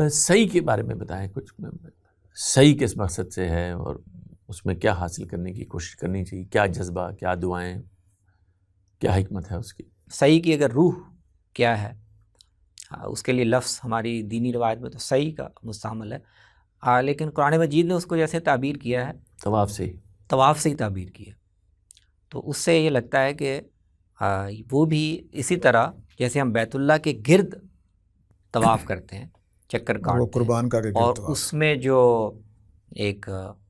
صحیح کے بارے میں بتائیں کچھ، صحیح کس مقصد سے ہے اور اس میں کیا حاصل کرنے کی کوشش کرنی چاہیے، کیا جذبہ، کیا دعائیں، کیا حکمت ہے اس کی؟ صحیح کی اگر روح کیا ہے، اس کے لیے لفظ ہماری دینی روایت میں تو صحیح کا مستعمل ہے، لیکن قرآن مجید نے اس کو جیسے تعبیر کیا ہے طواف سے ہی تعبیر کیا، تو اس سے یہ لگتا ہے کہ وہ بھی اسی طرح جیسے ہم بیت اللہ کے گرد طواف کرتے ہیں، چکر وہ کاٹتے قربان کا ہیں، اور اس میں جو ایک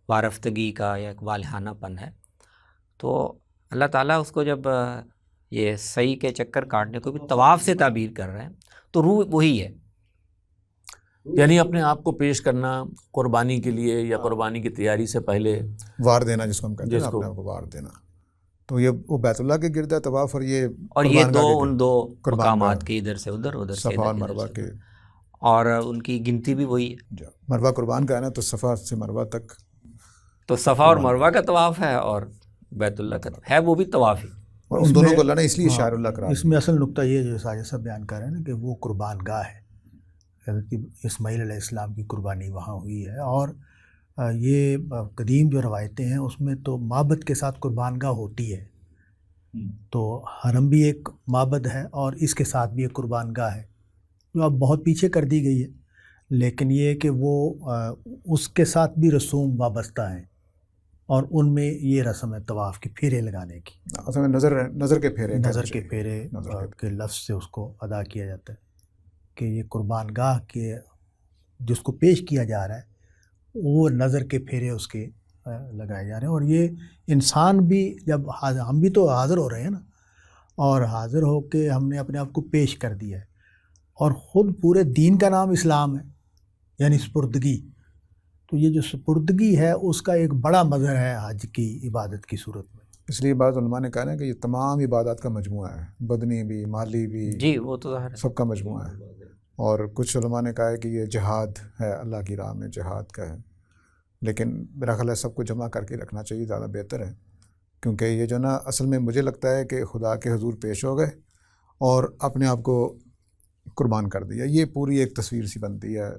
وارفتگی کا یا ایک والہانہ پن ہے، تو اللہ تعالیٰ اس کو جب یہ صحیح کے چکر کاٹنے کو بھی طواف سے تعبیر کر رہے ہیں تو روح وہی ہے، یعنی اپنے آپ کو پیش کرنا قربانی کے لیے یا قربانی کی تیاری سے پہلے وار دینا، جس کو ہم کہتے ہیں اپنے آپ کو وار دینا، تو یہ وہ بیت اللہ کے گرد ہے طواف، اور یہ ان دو مقامات کے ادھر سے ادھر، ادھر سے صفا اور مروہ کے، اور ان کی گنتی بھی وہی ہے۔ مروہ قربان کا ہے نا، تو صفا سے مروہ تک تو صفا اور مروہ کا طواف ہے اور بیت اللہ کا ہے وہ بھی طواف ہی، اور ان دونوں کو اللہ نے اس لیے شاعر اللہ قرار اس میں اصل نقطہ یہ جو ساجد صاحب بیان کر رہے ہیں نا کہ وہ قربان گاہ ہے، حضرت اسماعیل علیہ السلام کی قربانی وہاں ہوئی ہے، اور یہ قدیم جو روایتیں ہیں اس میں تو معبد کے ساتھ قربان گاہ ہوتی ہے، تو حرم بھی ایک معبد ہے اور اس کے ساتھ بھی ایک قربان گاہ ہے جو اب بہت پیچھے کر دی گئی ہے، لیکن یہ کہ وہ اس کے ساتھ بھی رسوم وابستہ ہیں، اور ان میں یہ رسم ہے طواف کے پھیرے لگانے کی، اصل میں نظر کے پھیرے کے لفظ سے اس کو ادا کیا جاتا ہے کہ یہ قربان گاہ کے جس کو پیش کیا جا رہا ہے وہ نظر کے پھیرے اس کے لگائے جا رہے ہیں، اور یہ انسان بھی جب ہم بھی تو حاضر ہو رہے ہیں نا، اور حاضر ہو کے ہم نے اپنے آپ کو پیش کر دیا ہے، اور خود پورے دین کا نام اسلام ہے، یعنی سپردگی، تو یہ جو سپردگی ہے اس کا ایک بڑا مظہر ہے حج کی عبادت کی صورت میں، اس لیے بعض علماء نے کہا نا کہ یہ تمام عبادات کا مجموعہ ہے، بدنی بھی، مالی بھی، جی وہ تو ظاہر ہے، سب کا مجموعہ ہے، اور کچھ علماء نے کہا ہے کہ یہ جہاد ہے، اللہ کی راہ میں جہاد کا ہے، لیکن میرا خیال ہے سب کو جمع کر کے رکھنا چاہیے، زیادہ بہتر ہے، کیونکہ یہ جو نا اصل میں مجھے لگتا ہے کہ خدا کے حضور پیش ہو گئے اور اپنے آپ کو قربان کر دیا، یہ پوری ایک تصویر سی بنتی ہے